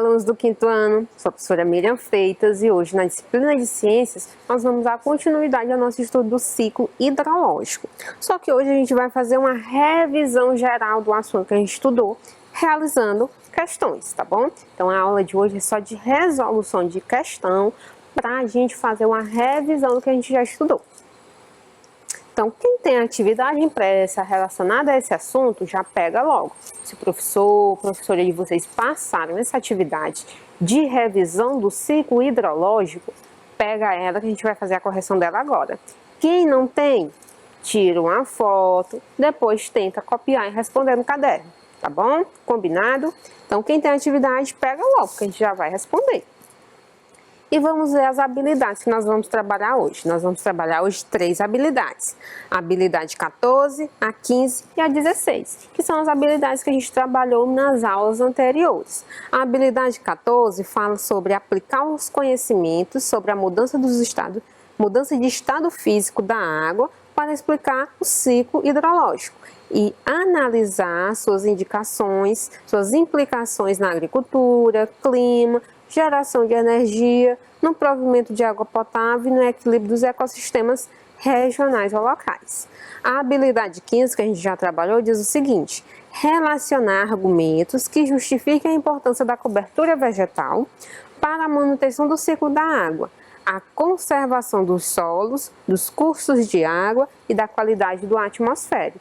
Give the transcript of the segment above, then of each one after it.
Olá, alunos do quinto ano, sou a professora Miriam Freitas e hoje na disciplina de Ciências nós vamos dar continuidade ao nosso estudo do ciclo hidrológico. Só que hoje a gente vai fazer uma revisão geral do assunto que a gente estudou, realizando questões, tá bom? Então a aula de hoje é só de resolução de questão para a gente fazer uma revisão do que a gente já estudou. Então, quem tem atividade impressa relacionada a esse assunto, já pega logo. Se o professor, professora de vocês passaram essa atividade de revisão do ciclo hidrológico, pega ela que a gente vai fazer a correção dela agora. Quem não tem, tira uma foto, depois tenta copiar e responder no caderno, tá bom? Combinado? Então, quem tem atividade, pega logo, que a gente já vai responder. E vamos ver as habilidades que nós vamos trabalhar hoje. Nós vamos trabalhar hoje 3 habilidades. A habilidade 14, a 15 e a 16, que são as habilidades que a gente trabalhou nas aulas anteriores. A habilidade 14 fala sobre aplicar os conhecimentos sobre a mudança de estado físico da água para explicar o ciclo hidrológico e analisar suas indicações, suas implicações na agricultura, clima, geração de energia, no provimento de água potável e no equilíbrio dos ecossistemas regionais ou locais. A habilidade 15, que a gente já trabalhou, diz o seguinte: relacionar argumentos que justifiquem a importância da cobertura vegetal para a manutenção do ciclo da água, a conservação dos solos, dos cursos de água e da qualidade do atmosférico.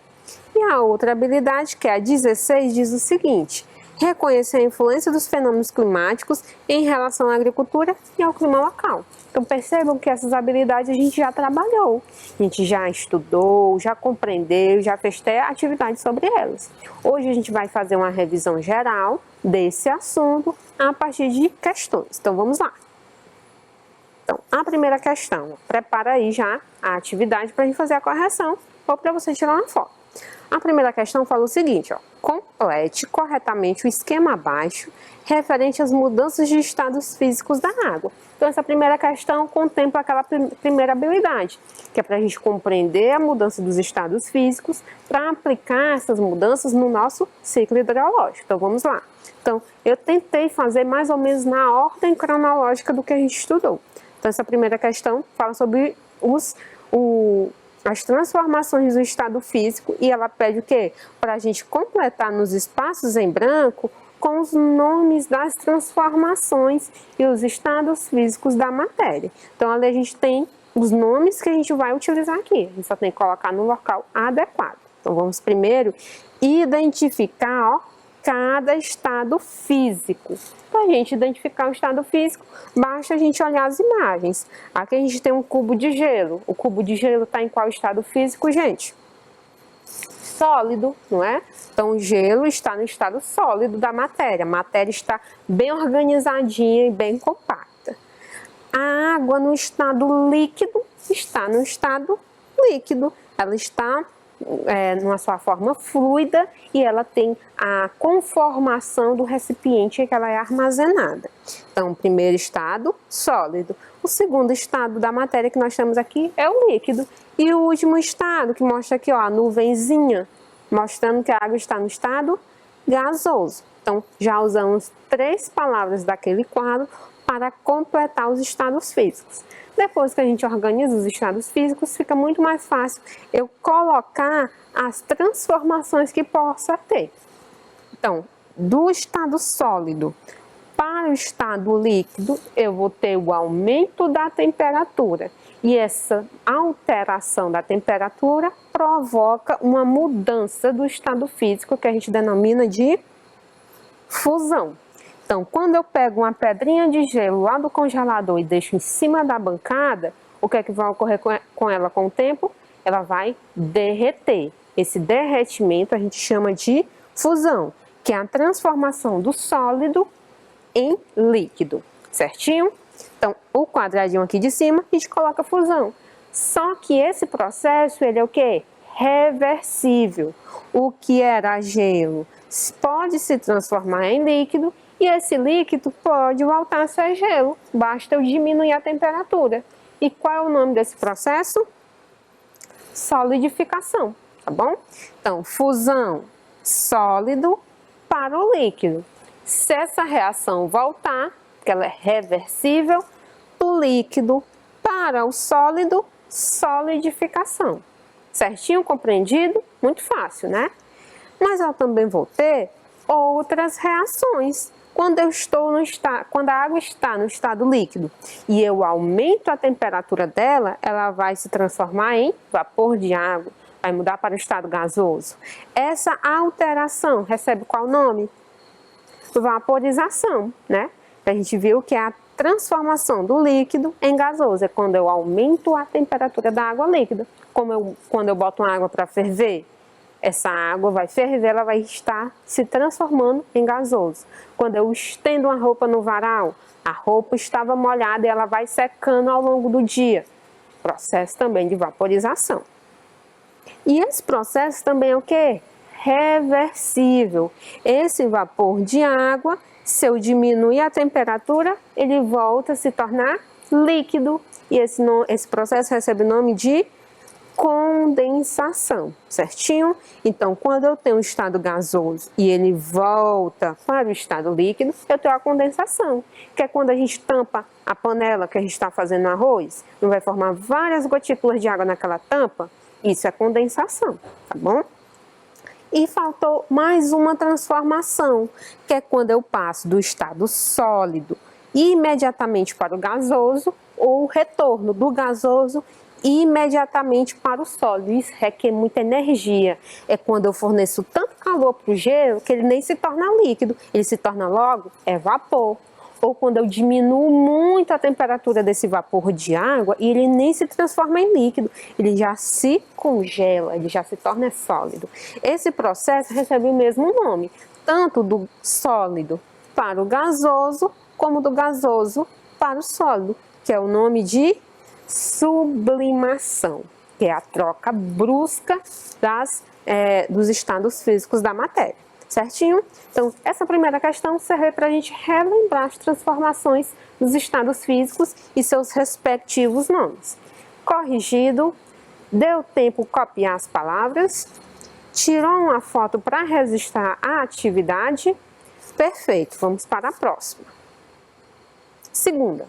E a outra habilidade, que é a 16, diz o seguinte: reconhecer a influência dos fenômenos climáticos em relação à agricultura e ao clima local. Então percebam que essas habilidades a gente já trabalhou, a gente já estudou, já compreendeu, já fez até atividade sobre elas. Hoje a gente vai fazer uma revisão geral desse assunto a partir de questões. Então vamos lá. Então, a primeira questão, prepara aí já a atividade para a gente fazer a correção ou para você tirar uma foto. A primeira questão fala o seguinte, complete corretamente o esquema abaixo referente às mudanças de estados físicos da água. Então, essa primeira questão contempla aquela primeira habilidade, que é para a gente compreender a mudança dos estados físicos para aplicar essas mudanças no nosso ciclo hidrológico. Então, vamos lá. Então, eu tentei fazer mais ou menos na ordem cronológica do que a gente estudou. Então, essa primeira questão fala sobre as transformações do estado físico e ela pede o quê? Para a gente completar nos espaços em branco com os nomes das transformações e os estados físicos da matéria. Então, ali a gente tem os nomes que a gente vai utilizar aqui. A gente só tem que colocar no local adequado. Então, vamos primeiro identificar, cada estado físico. Para a gente identificar o estado físico, basta a gente olhar as imagens. Aqui a gente tem um cubo de gelo. O cubo de gelo está em qual estado físico, gente? Sólido, não é? Então, o gelo está no estado sólido da matéria. A matéria está bem organizadinha e bem compacta. A água no estado líquido está no estado líquido. Ela está numa sua forma fluida e ela tem a conformação do recipiente em que ela é armazenada. Então, o primeiro estado, sólido. O segundo estado da matéria que nós temos aqui é o líquido. E o último estado, que mostra aqui, a nuvenzinha, mostrando que a água está no estado gasoso. Então, já usamos 3 palavras daquele quadro para completar os estados físicos. Depois que a gente organiza os estados físicos, fica muito mais fácil eu colocar as transformações que possa ter. Então, do estado sólido para o estado líquido, eu vou ter o aumento da temperatura. E essa alteração da temperatura provoca uma mudança do estado físico, que a gente denomina de fusão. Então, quando eu pego uma pedrinha de gelo lá do congelador e deixo em cima da bancada, o que é que vai ocorrer com ela com o tempo? Ela vai derreter. Esse derretimento a gente chama de fusão, que é a transformação do sólido em líquido, certinho? Então, o quadradinho aqui de cima, a gente coloca fusão. Só que esse processo, ele é o quê? Reversível. O que era gelo pode se transformar em líquido e esse líquido pode voltar a ser gelo. Basta eu diminuir a temperatura. E qual é o nome desse processo? Solidificação, tá bom? Então, fusão sólido para o líquido. Se essa reação voltar, que ela é reversível, do líquido para o sólido, solidificação. Certinho? Compreendido? Muito fácil, né? Mas eu também vou ter outras reações. Quando a água está no estado líquido e eu aumento a temperatura dela, ela vai se transformar em vapor de água, vai mudar para o estado gasoso. Essa alteração recebe qual nome? Vaporização, né? A gente viu que é a transformação do líquido em gasoso, é quando eu aumento a temperatura da água líquida. Quando eu boto uma água para ferver, essa água vai ferver, ela vai estar se transformando em gasoso. Quando eu estendo uma roupa no varal, a roupa estava molhada e ela vai secando ao longo do dia. Processo também de vaporização. E esse processo também é o quê? Reversível. Esse vapor de água, se eu diminuir a temperatura, ele volta a se tornar líquido. E esse processo recebe o nome de condensação, certinho? Então, quando eu tenho um estado gasoso e ele volta para o estado líquido, eu tenho a condensação, que é quando a gente tampa a panela que a gente está fazendo arroz, não vai formar várias gotículas de água naquela tampa? Isso é condensação, tá bom? E faltou mais uma transformação, que é quando eu passo do estado sólido imediatamente para o gasoso, ou o retorno do gasoso imediatamente para o sólido. Isso requer muita energia. É quando eu forneço tanto calor para o gelo que ele nem se torna líquido, ele se torna logo vapor. Ou quando eu diminuo muito a temperatura desse vapor de água e ele nem se transforma em líquido, ele já se congela, ele já se torna sólido. Esse processo recebe o mesmo nome, tanto do sólido para o gasoso, como do gasoso para o sólido, que é o nome de sublimação, que é a troca brusca dos estados físicos da matéria. Certinho? Então, essa primeira questão serve para a gente relembrar as transformações dos estados físicos e seus respectivos nomes. Corrigido, deu tempo copiar as palavras, tirou uma foto para registrar a atividade. Perfeito, vamos para a próxima. Segunda,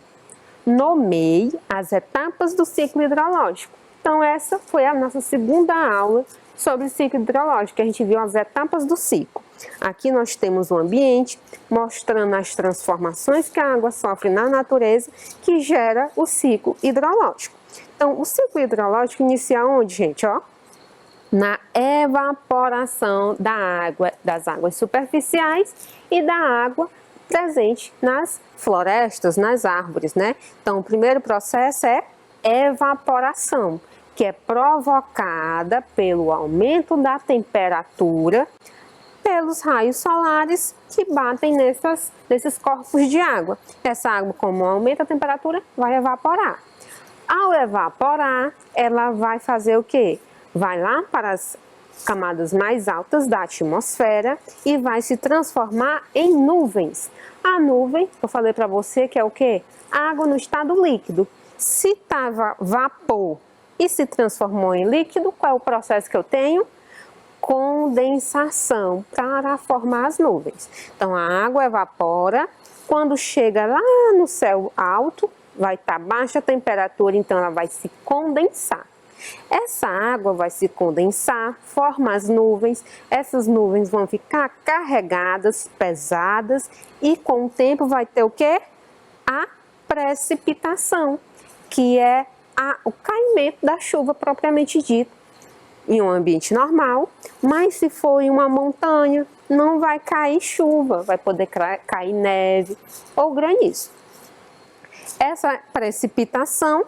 nomeie as etapas do ciclo hidrológico. Então, essa foi a nossa segunda aula sobre o ciclo hidrológico, que a gente viu as etapas do ciclo. Aqui nós temos o ambiente, mostrando as transformações que a água sofre na natureza, que gera o ciclo hidrológico. Então, o ciclo hidrológico inicia onde, gente? Ó, na evaporação da água, das águas superficiais e da água presente nas florestas, nas árvores, né? Então, o primeiro processo é evaporação, que é provocada pelo aumento da temperatura pelos raios solares que batem nesses corpos de água. Essa água, como aumenta a temperatura, vai evaporar. Ao evaporar, ela vai fazer o quê? Vai lá para as camadas mais altas da atmosfera e vai se transformar em nuvens. A nuvem, eu falei para você que é o quê? Água no estado líquido. Se estava vapor e se transformou em líquido, qual é o processo que eu tenho? Condensação para formar as nuvens. Então, a água evapora, quando chega lá no céu alto, vai estar baixa a temperatura, então ela vai se condensar. Essa água vai se condensar, forma as nuvens, essas nuvens vão ficar carregadas, pesadas e com o tempo vai ter o quê? A precipitação, que é o caimento da chuva propriamente dito. Em um ambiente normal, mas se for em uma montanha, não vai cair chuva, vai poder cair neve ou granizo. Essa precipitação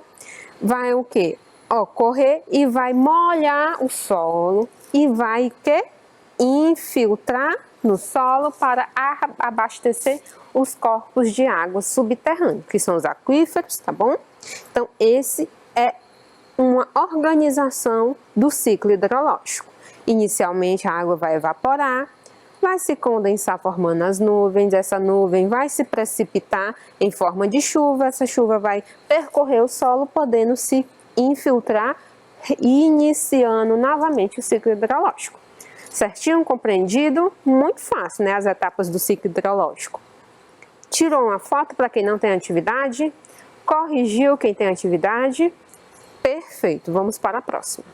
vai o quê? Ocorrer e vai molhar o solo e vai o quê? Infiltrar no solo para abastecer os corpos de água subterrâneos, que são os aquíferos, tá bom? Então, esse é uma organização do ciclo hidrológico. Inicialmente, a água vai evaporar, vai se condensar formando as nuvens, essa nuvem vai se precipitar em forma de chuva, essa chuva vai percorrer o solo, podendo se infiltrar, iniciando novamente o ciclo hidrológico. Certinho? Compreendido? Muito fácil, né? As etapas do ciclo hidrológico. Tirou uma foto para quem não tem atividade? Corrigiu quem tem atividade? Perfeito, vamos para a próxima.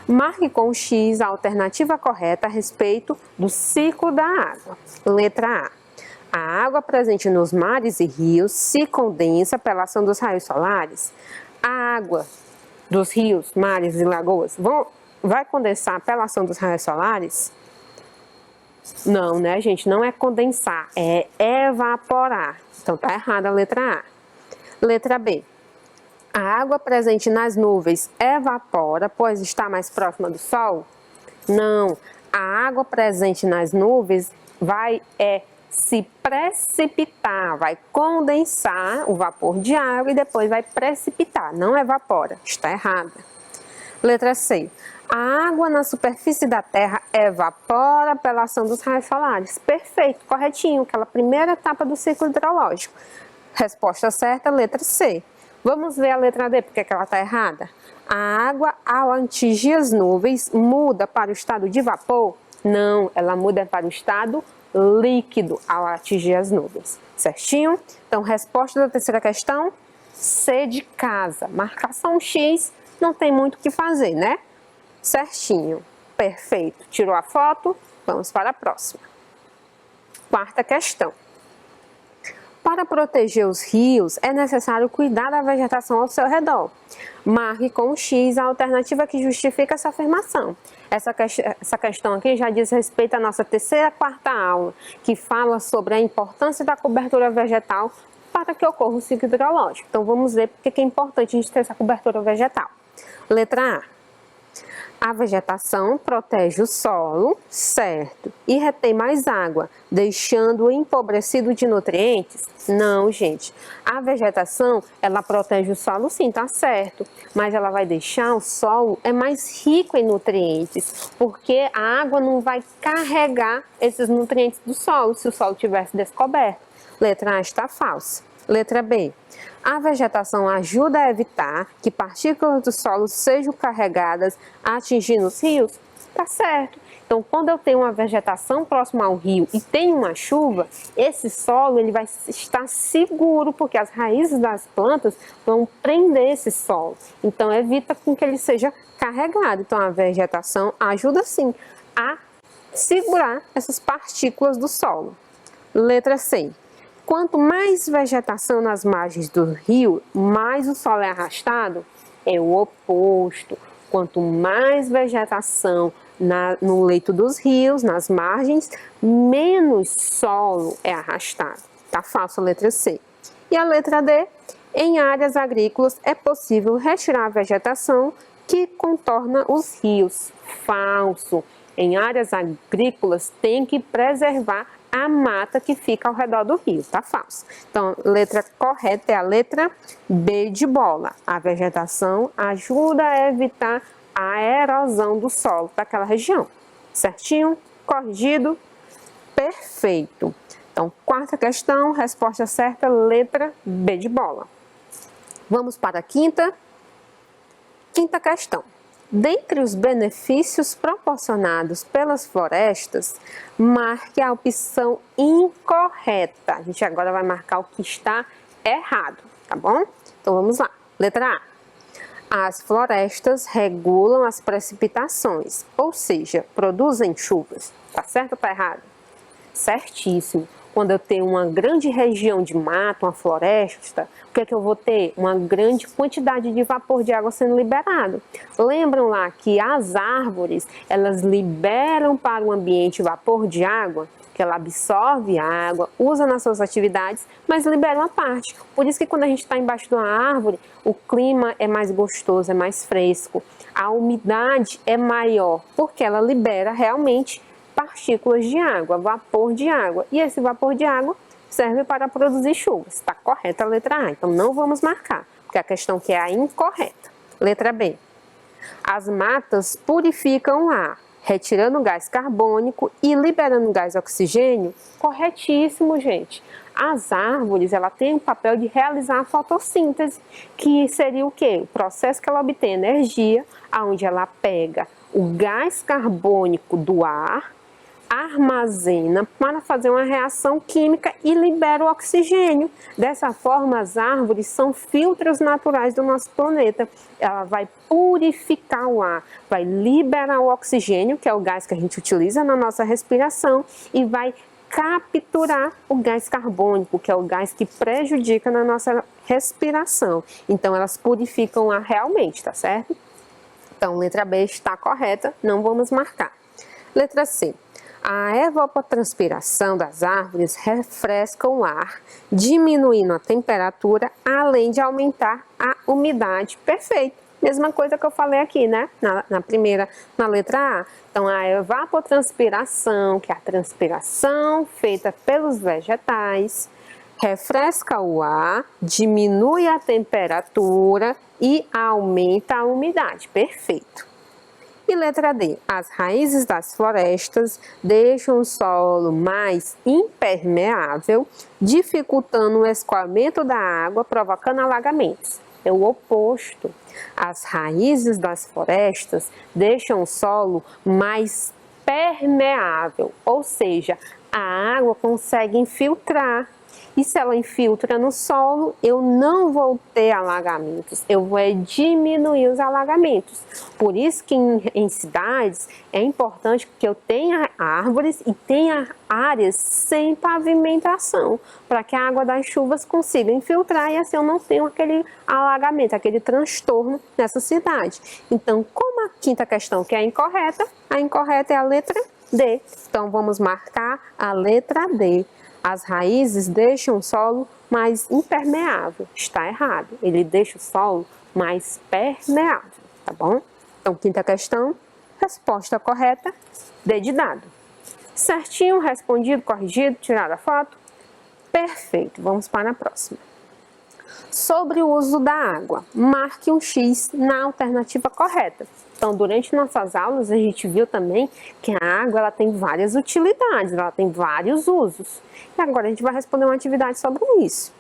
Marque com o X a alternativa correta a respeito do ciclo da água. Letra A. A água presente nos mares e rios se condensa pela ação dos raios solares. A água dos rios, mares e lagoas vai condensar pela ação dos raios solares? Não, né, gente? Não é condensar, é evaporar. Então, tá errada a letra A. Letra B. A água presente nas nuvens evapora, pois está mais próxima do Sol? Não. A água presente nas nuvens vai se precipitar, vai condensar o vapor de água e depois vai precipitar, não evapora. Está errada. Letra C. A água na superfície da Terra evapora pela ação dos raios solares. Perfeito, corretinho, aquela primeira etapa do ciclo hidrológico. Resposta certa, letra C. Vamos ver a letra D, porque ela está errada. A água, ao atingir as nuvens, muda para o estado de vapor? Não, ela muda para o estado líquido ao atingir as nuvens. Certinho? Então, resposta da terceira questão, C de casa. Marcação X, não tem muito o que fazer, né? Certinho. Perfeito. Tirou a foto? Vamos para a próxima. Quarta questão. Para proteger os rios, é necessário cuidar da vegetação ao seu redor. Marque com o X a alternativa que justifica essa afirmação. Essa questão aqui já diz respeito à nossa terceira e quarta aula, que fala sobre a importância da cobertura vegetal para que ocorra o ciclo hidrológico. Então, vamos ver porque que é importante a gente ter essa cobertura vegetal. Letra A. A vegetação protege o solo, certo, e retém mais água, deixando-o empobrecido de nutrientes? Não, gente. A vegetação, ela protege o solo, sim, tá certo, mas ela vai deixar o solo mais rico em nutrientes, porque a água não vai carregar esses nutrientes do solo se o solo tivesse descoberto. Letra A está falsa. Letra B. A vegetação ajuda a evitar que partículas do solo sejam carregadas atingindo os rios? Tá certo. Então, quando eu tenho uma vegetação próxima ao rio e tem uma chuva, esse solo ele vai estar seguro, porque as raízes das plantas vão prender esse solo. Então, evita com que ele seja carregado. Então, a vegetação ajuda sim a segurar essas partículas do solo. Letra C. Quanto mais vegetação nas margens do rio, mais o solo é arrastado? É o oposto. Quanto mais vegetação no leito dos rios, nas margens, menos solo é arrastado. Tá falso a letra C. E a letra D? Em áreas agrícolas é possível retirar a vegetação que contorna os rios. Falso. Em áreas agrícolas tem que preservar a mata que fica ao redor do rio, tá falso. Então, letra correta é a letra B de bola. A vegetação ajuda a evitar a erosão do solo daquela região. Certinho? Corrigido? Perfeito. Então, quarta questão, resposta certa, letra B de bola. Vamos para a quinta. Quinta questão. Dentre os benefícios proporcionados pelas florestas, marque a opção incorreta. A gente agora vai marcar o que está errado, tá bom? Então vamos lá. Letra A. As florestas regulam as precipitações, ou seja, produzem chuvas. Tá certo ou tá errado? Certíssimo. Quando eu tenho uma grande região de mato, uma floresta, o que é que eu vou ter? Uma grande quantidade de vapor de água sendo liberado. Lembram lá que as árvores, elas liberam para o ambiente vapor de água, que ela absorve a água, usa nas suas atividades, mas libera uma parte. Por isso que quando a gente está embaixo de uma árvore, o clima é mais gostoso, é mais fresco. A umidade é maior, porque ela libera realmente partículas de água, vapor de água. E esse vapor de água serve para produzir chuvas. Está correta a letra A, então não vamos marcar, porque a questão que é a incorreta. Letra B. As matas purificam o ar, retirando gás carbônico e liberando gás oxigênio? Corretíssimo, gente. As árvores, ela tem o papel de realizar a fotossíntese, que seria o quê? O processo que ela obtém energia, onde ela pega o gás carbônico do ar, armazena para fazer uma reação química e libera o oxigênio. Dessa forma, as árvores são filtros naturais do nosso planeta. Ela vai purificar o ar, vai liberar o oxigênio, que é o gás que a gente utiliza na nossa respiração, e vai capturar o gás carbônico, que é o gás que prejudica na nossa respiração. Então, elas purificam o ar realmente, tá certo? Então, letra B está correta, não vamos marcar. Letra C. A evapotranspiração das árvores refresca o ar, diminuindo a temperatura, além de aumentar a umidade. Perfeito. Mesma coisa que eu falei aqui, né? Na letra A. Então, a evapotranspiração, que é a transpiração feita pelos vegetais, refresca o ar, diminui a temperatura e aumenta a umidade. Perfeito. E letra D, as raízes das florestas deixam o solo mais impermeável, dificultando o escoamento da água, provocando alagamentos. É o oposto. As raízes das florestas deixam o solo mais permeável, ou seja, a água consegue infiltrar. E se ela infiltra no solo, eu não vou ter alagamentos, eu vou diminuir os alagamentos. Por isso que em cidades é importante que eu tenha árvores e tenha áreas sem pavimentação, para que a água das chuvas consiga infiltrar e assim eu não tenho aquele alagamento, aquele transtorno nessa cidade. Então, como a quinta questão que é a incorreta é a letra D. Então, vamos marcar a letra D. As raízes deixam o solo mais impermeável. Está errado. Ele deixa o solo mais permeável, tá bom? Então, quinta questão, resposta correta, D de dado. Certinho, respondido, corrigido, tirada a foto? Perfeito. Vamos para a próxima. Sobre o uso da água, marque um X na alternativa correta. Então, durante nossas aulas, a gente viu também que a água ela tem várias utilidades, ela tem vários usos. E agora a gente vai responder uma atividade sobre isso.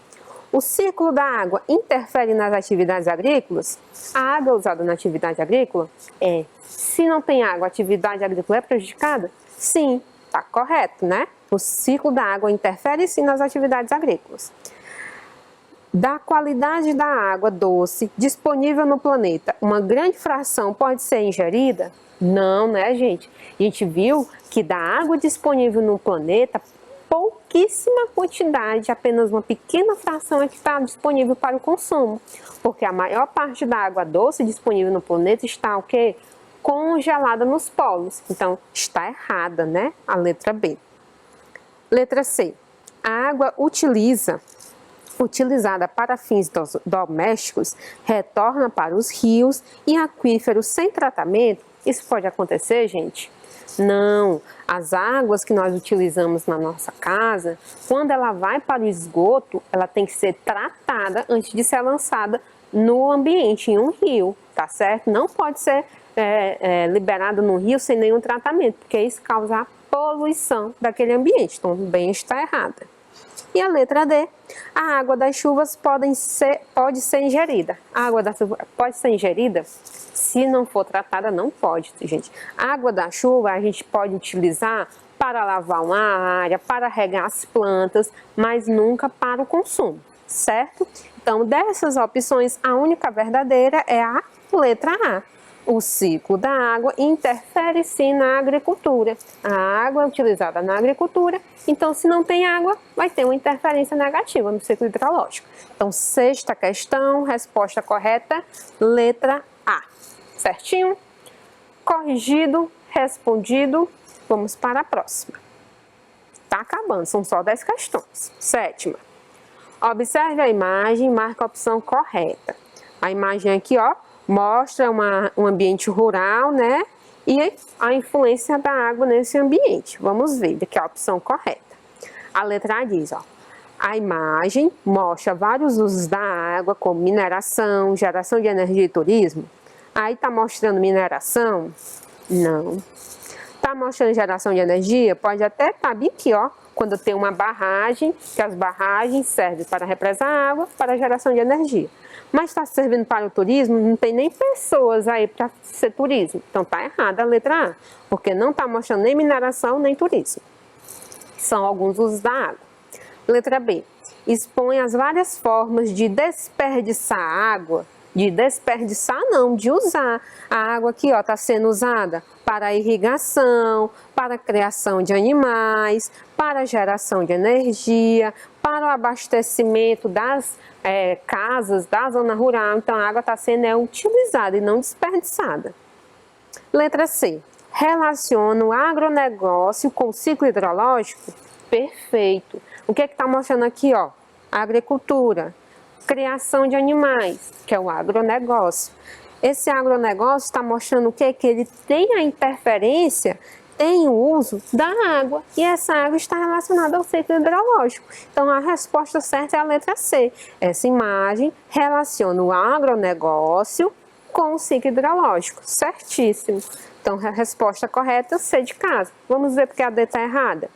O ciclo da água interfere nas atividades agrícolas? A água usada na atividade agrícola é. Se não tem água, a atividade agrícola é prejudicada? Sim, está correto, né? O ciclo da água interfere sim nas atividades agrícolas. Da qualidade da água doce disponível no planeta, uma grande fração pode ser ingerida? Não, né, gente? A gente viu que da água disponível no planeta, pouquíssima quantidade, apenas uma pequena fração é que está disponível para o consumo. Porque a maior parte da água doce disponível no planeta está o quê? Congelada nos polos. Então, está errada, né? A letra B. Letra C. A água utilizada para fins domésticos retorna para os rios e aquíferos sem tratamento? Isso pode acontecer, gente? Não. As águas que nós utilizamos na nossa casa, quando ela vai para o esgoto, ela tem que ser tratada antes de ser lançada no ambiente, em um rio, tá certo? Não pode ser liberada no rio sem nenhum tratamento, porque isso causa a poluição daquele ambiente. Então, bem está errada. E a letra D, a água das chuvas pode ser ingerida. A água da chuva pode ser ingerida? Se não for tratada, não pode, gente. A água da chuva a gente pode utilizar para lavar uma área, para regar as plantas, mas nunca para o consumo, certo? Então, dessas opções, a única verdadeira é a letra A. O ciclo da água interfere sim na agricultura. A água é utilizada na agricultura, então se não tem água, vai ter uma interferência negativa no ciclo hidrológico. Então, sexta questão, resposta correta, letra A. Certinho? Corrigido, respondido, vamos para a próxima. Tá acabando, são só 10 questões. Sétima. Observe a imagem e marque a opção correta. A imagem aqui, ó, mostra um ambiente rural, né? E a influência da água nesse ambiente. Vamos ver daqui a opção correta. A letra A diz, ó, a imagem mostra vários usos da água, como mineração, geração de energia e turismo. Aí tá mostrando mineração? Não. Está mostrando geração de energia? Pode até estar bem aqui, ó, quando tem uma barragem, que as barragens servem para represar água, para geração de energia. Mas está servindo para o turismo, não tem nem pessoas aí para ser turismo. Então está errada a letra A, porque não está mostrando nem mineração, nem turismo. São alguns usos da água. Letra B. Expõe as várias formas de desperdiçar água. De desperdiçar não, de usar. A água aqui está sendo usada para irrigação, para a criação de animais, para a geração de energia, para o abastecimento das casas da zona rural. Então a água está sendo utilizada e não desperdiçada. Letra C. Relaciona o agronegócio com o ciclo hidrológico? Perfeito. O que está mostrando aqui? Ó? A agricultura, criação de animais, que é o agronegócio. Esse agronegócio está mostrando o que? Que ele tem a interferência, tem o uso da água, e essa água está relacionada ao ciclo hidrológico. Então a resposta certa é a letra C. Essa imagem relaciona o agronegócio com o ciclo hidrológico. Certíssimo. Então a resposta correta é C de casa. Vamos ver porque a D está errada.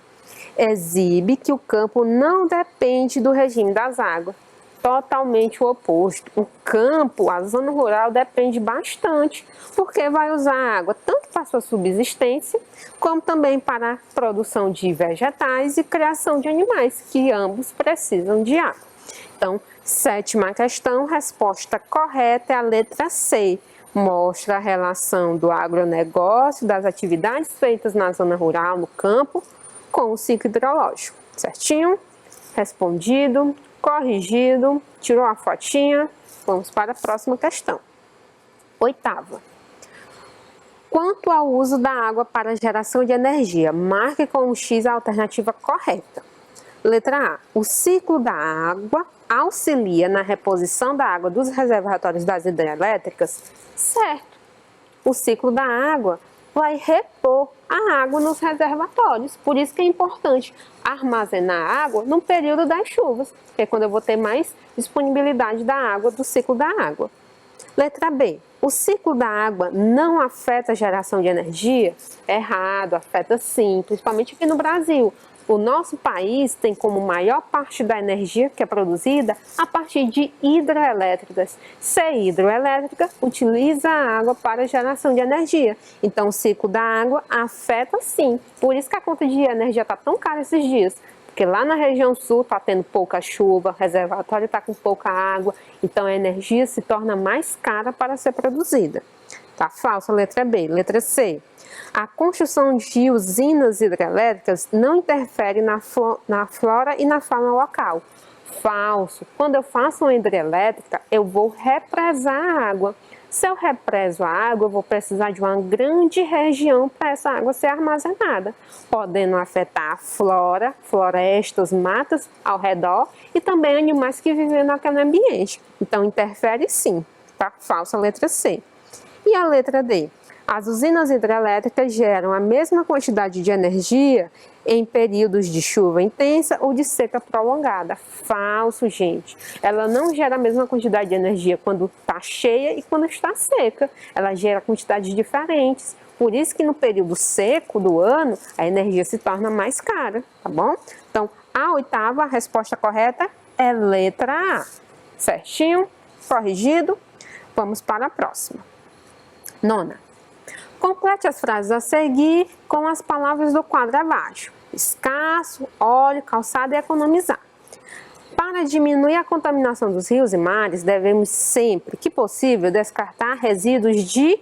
Exibe que o campo não depende do regime das águas. Totalmente o oposto. O campo, a zona rural, depende bastante, porque vai usar a água tanto para sua subsistência, como também para a produção de vegetais e criação de animais, que ambos precisam de água. Então, sétima questão, resposta correta é a letra C. Mostra a relação do agronegócio, das atividades feitas na zona rural, no campo, com o ciclo hidrológico. Certinho? Respondido. Corrigido, tirou a fotinha, vamos para a próxima questão. Oitava. Quanto ao uso da água para geração de energia, marque com um X a alternativa correta. Letra A. O ciclo da água auxilia na reposição da água dos reservatórios das hidrelétricas? Certo. O ciclo da água vai repor a água nos reservatórios. Por isso que é importante armazenar água no período das chuvas, que é quando eu vou ter mais disponibilidade da água, do ciclo da água. Letra B. O ciclo da água não afeta a geração de energia? Errado, afeta sim, principalmente aqui no Brasil. O nosso país tem como maior parte da energia que é produzida a partir de hidrelétricas. Ser hidroelétrica utiliza a água para geração de energia. Então o ciclo da água afeta sim. Por isso que a conta de energia está tão cara esses dias. Porque lá na região sul está tendo pouca chuva, o reservatório está com pouca água, então a energia se torna mais cara para ser produzida. Tá falsa, letra B. Letra C. A construção de usinas hidrelétricas não interfere na flora e na fauna local. Falso. Quando eu faço uma hidrelétrica, eu vou represar a água. Se eu represo a água, eu vou precisar de uma grande região para essa água ser armazenada, podendo afetar a flora, florestas, matas ao redor e também animais que vivem naquele ambiente. Então, interfere sim. Tá? Falsa, letra C. E a letra D? As usinas hidrelétricas geram a mesma quantidade de energia em períodos de chuva intensa ou de seca prolongada. Falso, gente. Ela não gera a mesma quantidade de energia quando está cheia e quando está seca. Ela gera quantidades diferentes. Por isso que no período seco do ano, a energia se torna mais cara, tá bom? Então, a oitava, a resposta correta é letra A. Certinho? Corrigido? Vamos para a próxima. Nona. Complete as frases a seguir com as palavras do quadro abaixo. Escasso, óleo, calçada e economizar. Para diminuir a contaminação dos rios e mares, devemos sempre que possível descartar resíduos de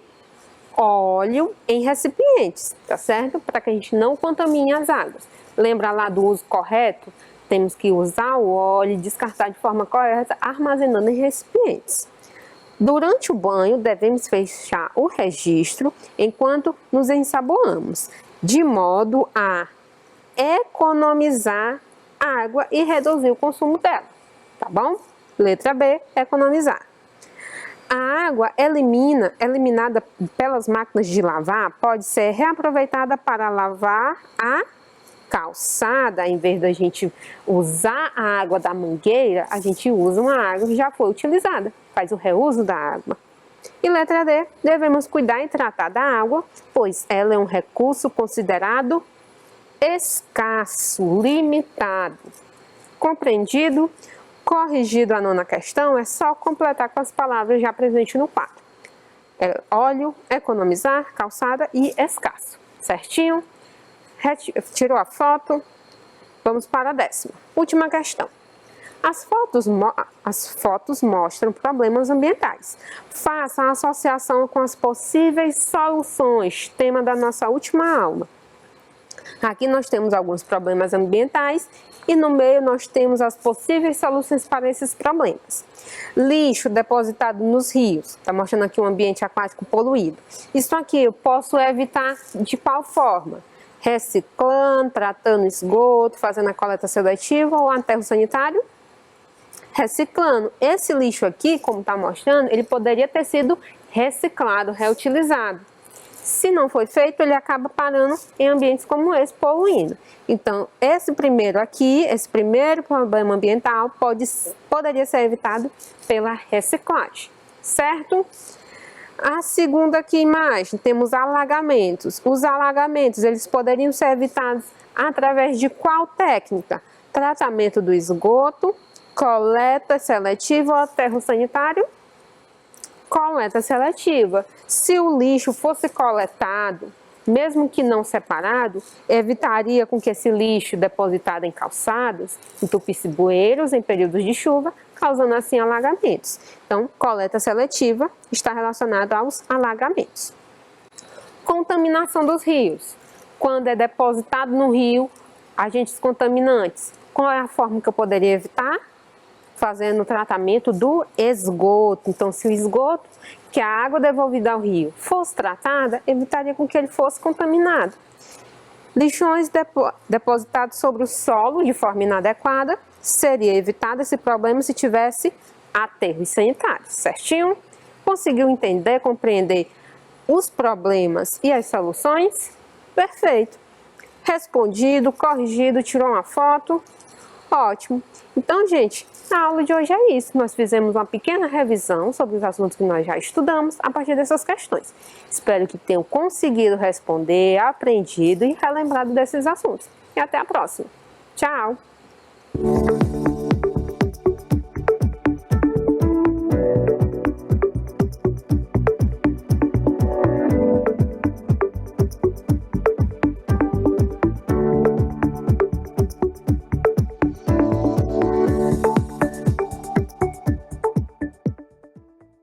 óleo em recipientes, tá certo? Para que a gente não contamine as águas. Lembra lá do uso correto? Temos que usar o óleo e descartar de forma correta, armazenando em recipientes. Durante o banho, devemos fechar o registro enquanto nos ensaboamos, de modo a economizar água e reduzir o consumo dela, tá bom? Letra B, economizar. A água eliminada pelas máquinas de lavar pode ser reaproveitada para lavar a calçada. Em vez da gente usar a água da mangueira, a gente usa uma água que já foi utilizada. Faz o reuso da água. E letra D, devemos cuidar e tratar da água, pois ela é um recurso considerado escasso, limitado. Compreendido? Corrigido a nona questão, é só completar com as palavras já presentes no quadro. Óleo, economizar, calçada e escasso. Certinho? Tirou a foto? Vamos para a 10ª. Última questão. As fotos mostram problemas ambientais. Faça a associação com as possíveis soluções, tema da nossa última aula. Aqui nós temos alguns problemas ambientais e no meio nós temos as possíveis soluções para esses problemas. Lixo depositado nos rios, está mostrando aqui um ambiente aquático poluído. Isso aqui eu posso evitar de qual forma? Reciclando, tratando esgoto, fazendo a coleta seletiva ou aterro sanitário? Reciclando. Esse lixo aqui, como está mostrando, ele poderia ter sido reciclado, reutilizado. Se não foi feito, ele acaba parando em ambientes como esse, poluindo. Então, esse primeiro problema ambiental poderia ser evitado pela reciclagem, certo? A segunda aqui imagem, temos alagamentos. Os alagamentos, eles poderiam ser evitados através de qual técnica? Tratamento do esgoto, coleta seletiva ou aterro sanitário? Coleta seletiva. Se o lixo fosse coletado, mesmo que não separado, evitaria com que esse lixo depositado em calçadas entupisse bueiros em períodos de chuva, causando assim alagamentos. Então, coleta seletiva está relacionada aos alagamentos. Contaminação dos rios. Quando é depositado no rio agentes contaminantes, qual é a forma que eu poderia evitar? Fazendo o tratamento do esgoto. Então, se o esgoto, que a água devolvida ao rio, fosse tratada, evitaria com que ele fosse contaminado. Lixões depositados sobre o solo de forma inadequada, seria evitado esse problema se tivesse aterros sanitários, certinho? Conseguiu entender, compreender os problemas e as soluções? Perfeito! Respondido, corrigido, tirou uma foto? Ótimo! Então, gente, a aula de hoje é isso. Nós fizemos uma pequena revisão sobre os assuntos que nós já estudamos a partir dessas questões. Espero que tenham conseguido responder, aprendido e relembrado desses assuntos. E até a próxima. Tchau!